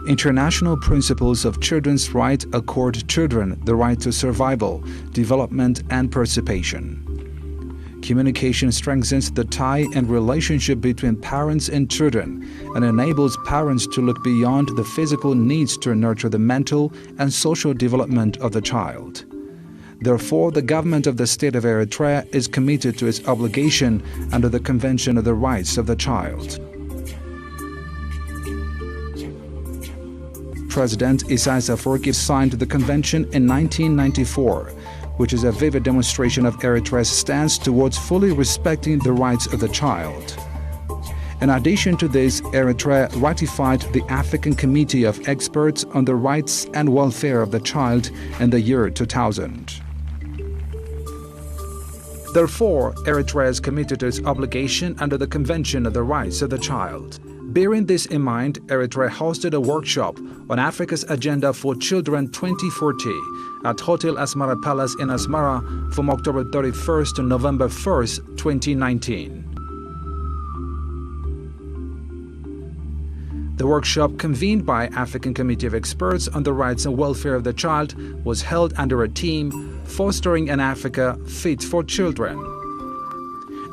international principles of children's rights accord children the right to survival, development, and participation. Communication strengthens the tie and relationship between parents and children and enables parents to look beyond the physical needs to nurture the mental and social development of the child. Therefore, the government of the state of Eritrea is committed to its obligation under the Convention of the Rights of the Child. President Isaias Afwerki signed the convention in 1994, which is a vivid demonstration of Eritrea's stance towards fully respecting the rights of the child. In addition to this, Eritrea ratified the African Committee of Experts on the Rights and Welfare of the Child in the year 2000. Therefore, Eritrea is committed to its obligation under the Convention of the Rights of the Child. Bearing this in mind, Eritrea hosted a workshop on Africa's Agenda for Children 2040 at Hotel Asmara Palace in Asmara from October 31st to November 1st, 2019. The workshop, convened by African Committee of Experts on the Rights and Welfare of the Child, was held under a theme, Fostering an Africa Fit for Children.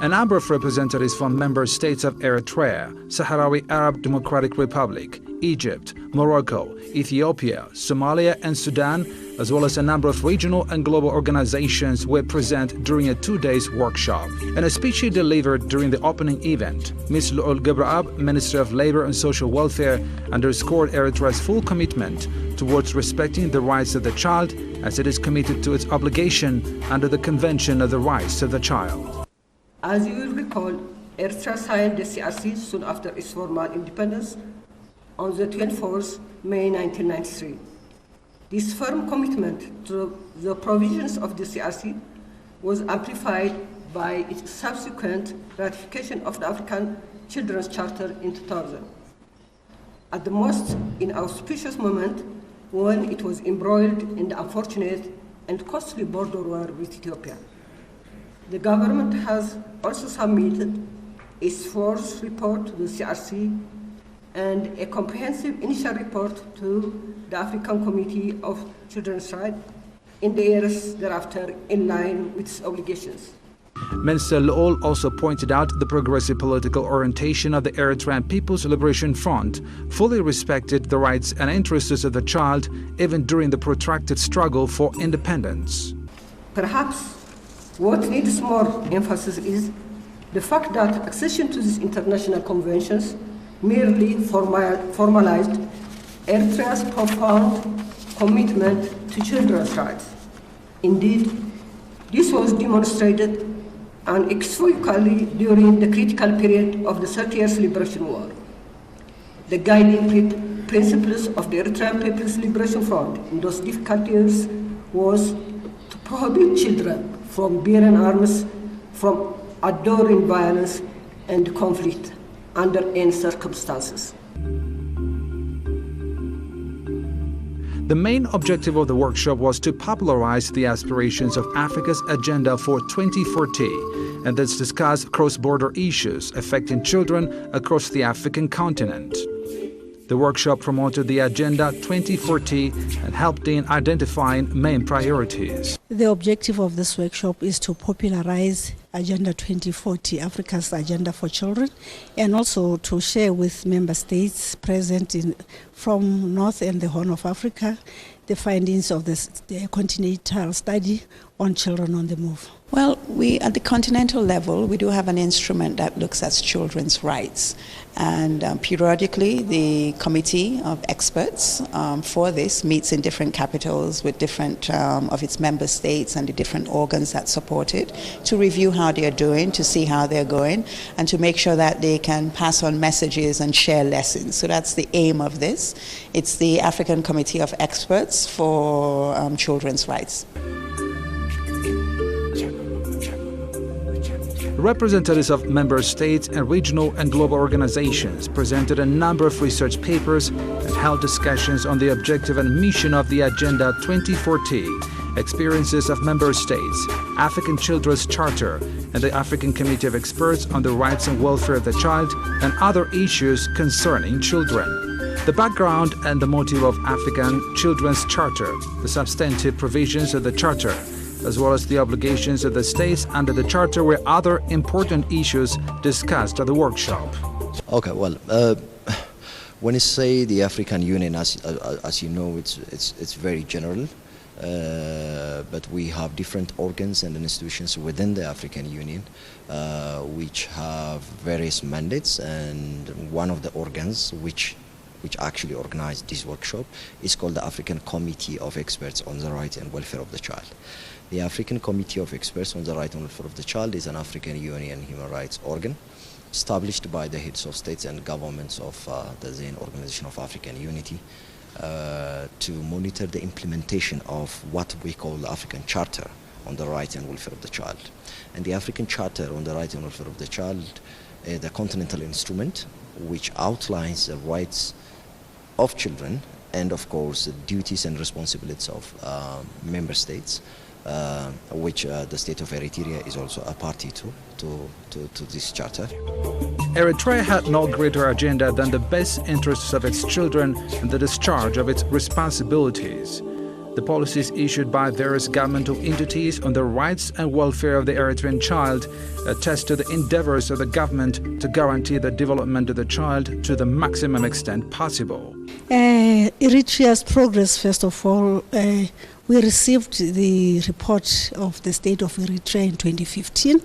A number of representatives from member states of Eritrea, Sahrawi Arab Democratic Republic, Egypt, Morocco, Ethiopia, Somalia, and Sudan, as well as a number of regional and global organizations were present during a 2-day workshop. In a speech she delivered during the opening event, Ms. Lu'ul Gebra'ab, Minister of Labor and Social Welfare, underscored Eritrea's full commitment towards respecting the rights of the child as it is committed to its obligation under the Convention of the Rights of the Child. As you will recall, Eritrea signed the CRC soon after its formal independence on the 24th May 1993. This firm commitment to the provisions of the CRC was amplified by its subsequent ratification of the African Children's Charter in 2000, at the most inauspicious moment when it was embroiled in the unfortunate and costly border war with Ethiopia. The government has also submitted its fourth report to the CRC and a comprehensive initial report to the African Committee of Children's Rights in the years thereafter in line with its obligations. Minister Lu'ul also pointed out the progressive political orientation of the Eritrean People's Liberation Front fully respected the rights and interests of the child even during the protracted struggle for independence. Perhaps what needs more emphasis is the fact that accession to these international conventions merely formalized Eritrea's profound commitment to children's rights. Indeed, this was demonstrated unequivocally during the critical period of the 30 Years Liberation War. The guiding principles of the Eritrean People's Liberation Front in those difficult years was to prohibit children from bearing arms, from enduring violence and conflict under any circumstances. The main objective of the workshop was to popularize the aspirations of Africa's Agenda for 2040 and thus discuss cross-border issues affecting children across the African continent. The workshop promoted the Agenda 2040 and helped in identifying main priorities. The objective of this workshop is to popularize Agenda 2040, Africa's Agenda for Children, and also to share with member states present from North and the Horn of Africa the findings of the continental study on children on the move. Well, at the continental level, we do have an instrument that looks at children's rights. And periodically, the committee of experts for this meets in different capitals with different of its member states and the different organs that support it to review how they're doing, to see how they're going, and to make sure that they can pass on messages and share lessons. So that's the aim of this. It's the African Committee of Experts for Children's Rights. Representatives of member states and regional and global organizations presented a number of research papers and held discussions on the objective and mission of the Agenda 2040, experiences of member states, African Children's Charter, and the African Committee of Experts on the Rights and Welfare of the Child, and other issues concerning children. The background and the motive of African Children's Charter, the substantive provisions of the Charter, as well as the obligations of the states under the Charter were other important issues discussed at the workshop. Okay, well, when you say the African Union, as you know, it's very general, but we have different organs and institutions within the African Union which have various mandates, and one of the organs which actually organized this workshop is called the African Committee of Experts on the Rights and Welfare of the Child. The African Committee of Experts on the Rights and Welfare of the Child is an African Union human rights organ established by the heads of states and governments of the then Organization of African Unity to monitor the implementation of what we call the African Charter on the Rights and Welfare of the Child. And the African Charter on the Rights and Welfare of the Child is the continental instrument which outlines the rights of children and, of course, the duties and responsibilities of member states, which the state of Eritrea is also a party to this charter. Eritrea had no greater agenda than the best interests of its children and the discharge of its responsibilities. The policies issued by various governmental entities on the rights and welfare of the Eritrean child attest to the endeavors of the government to guarantee the development of the child to the maximum extent possible. Eritrea's progress, first of all, we received the report of the state of Eritrea in 2015,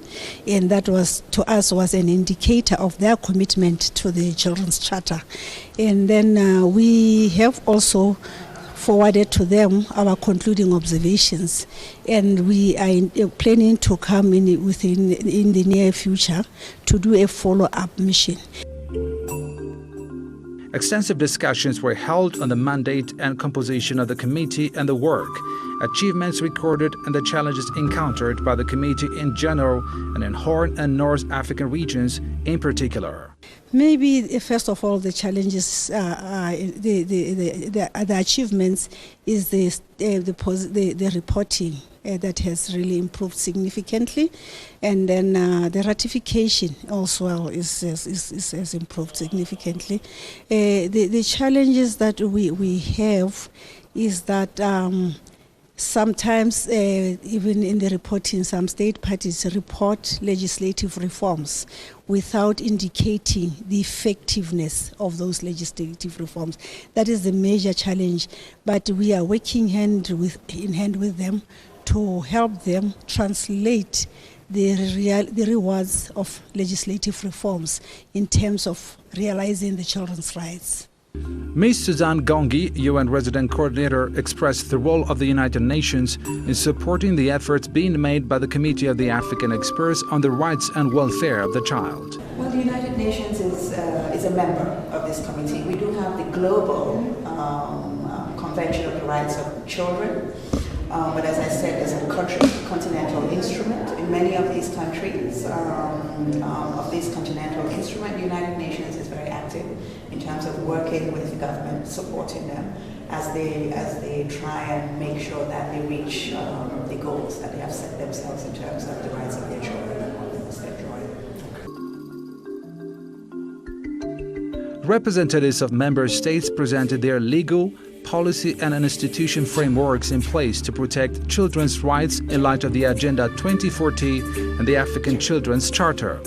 and that was, to us, was an indicator of their commitment to the Children's Charter. And then we have also forwarded to them our concluding observations, and we are planning to come in the near future to do a follow-up mission. Extensive discussions were held on the mandate and composition of the committee and the work, achievements recorded and the challenges encountered by the committee in general and in Horn and North African regions in particular. Maybe, first of all, the challenges, the achievements is the reporting that has really improved significantly, and then the ratification also has improved significantly. The challenges that we have is that sometimes, even in the reporting, some state parties report legislative reforms without indicating the effectiveness of those legislative reforms. That is the major challenge, but we are working hand in hand with them to help them translate the rewards of legislative reforms in terms of realizing the children's rights. Ms. Suzanne Gongi, UN Resident Coordinator, expressed the role of the United Nations in supporting the efforts being made by the Committee of the African Experts on the Rights and Welfare of the Child. Well, the United Nations is a member of this committee. We do have the Global Convention of the Rights of Children, but as I said, it's a continental instrument. In many of these countries of this continental instrument, the United Nations is very active in terms of working with the government, supporting them as they try and make sure that they reach the goals that they have set themselves in terms of the rights of their children and what they must enjoy. Representatives of member states presented their legal, policy and institution frameworks in place to protect children's rights in light of the Agenda 2040 and the African Children's Charter.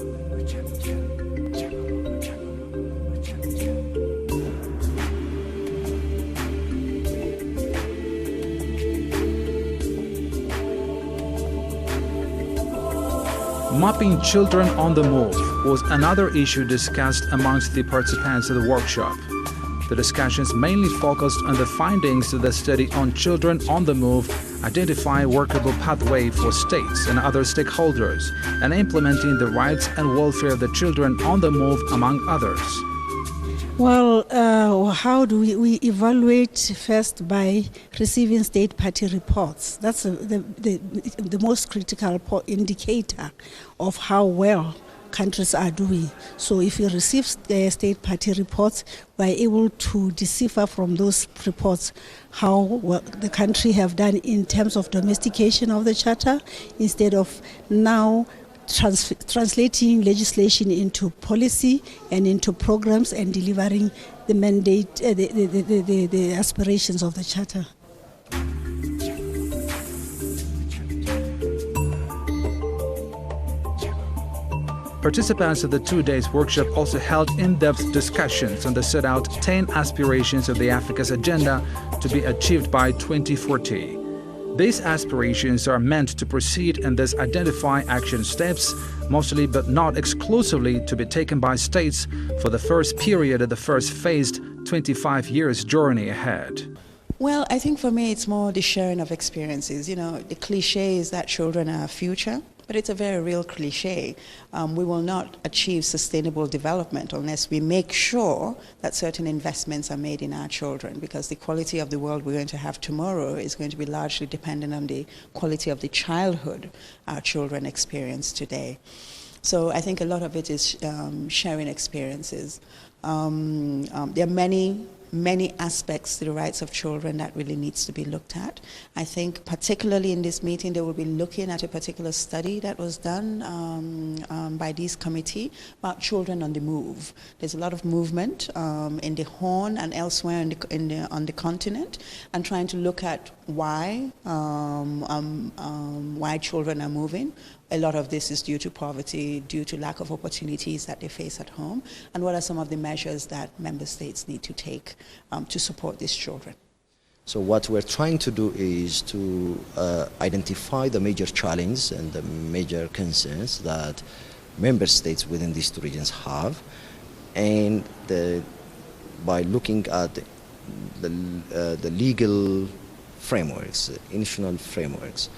Mapping children on the move was another issue discussed amongst the participants of the workshop. The discussions mainly focused on the findings of the study on children on the move, identifying a workable pathway for states and other stakeholders, and implementing the rights and welfare of the children on the move, among others. Well, how do we evaluate? First, by receiving state party reports. That's the most critical indicator of how well countries are doing. So if you receive state party reports, we are able to decipher from those reports how well the country have done in terms of domestication of the charter, instead of now translating legislation into policy and into programs and delivering the mandate, the aspirations of the Charter. Participants of the 2 days workshop also held in-depth discussions on the set out 10 aspirations of the Africa's agenda to be achieved by 2040. These aspirations are meant to proceed and thus identify action steps, mostly but not exclusively to be taken by states for the first period of the first phased 25 years journey ahead. Well, I think for me it's more the sharing of experiences. You know, the cliche is that children are our future, but it's a very real cliche. We will not achieve sustainable development unless we make sure that certain investments are made in our children, because the quality of the world we're going to have tomorrow is going to be largely dependent on the quality of the childhood our children experience today. So I think a lot of it is sharing experiences. There are many aspects to the rights of children that really needs to be looked at. I think particularly in this meeting they will be looking at a particular study that was done by this committee about children on the move. There's a lot of movement in the Horn and elsewhere on the continent, and trying to look at why children are moving. A lot of this is due to poverty, due to lack of opportunities that they face at home, and what are some of the measures that member states need to take to support these children. So what we're trying to do is to identify the major challenges and the major concerns that member states within these two regions have, and by looking at the legal frameworks, institutional frameworks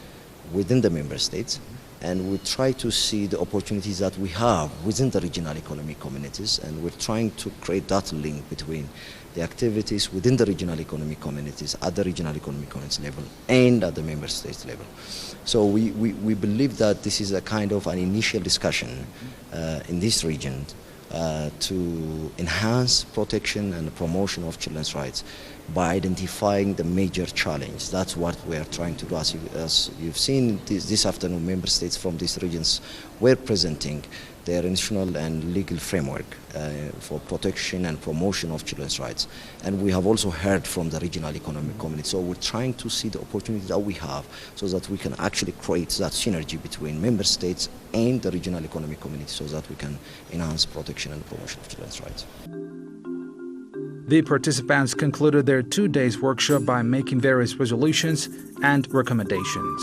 within the member states, and we try to see the opportunities that we have within the regional economic communities, and we're trying to create that link between the activities within the regional economic communities at the regional economic communities level and at the member states level. So we believe that this is a kind of an initial discussion in this region to enhance protection and promotion of children's rights by identifying the major challenge. That's what we are trying to do. As you've seen this afternoon, member states from these regions were presenting their institutional and legal framework for protection and promotion of children's rights. And we have also heard from the regional economic community. So we're trying to see the opportunities that we have so that we can actually create that synergy between member states and the regional economic community so that we can enhance protection and promotion of children's rights. The participants concluded their 2 days workshop by making various resolutions and recommendations.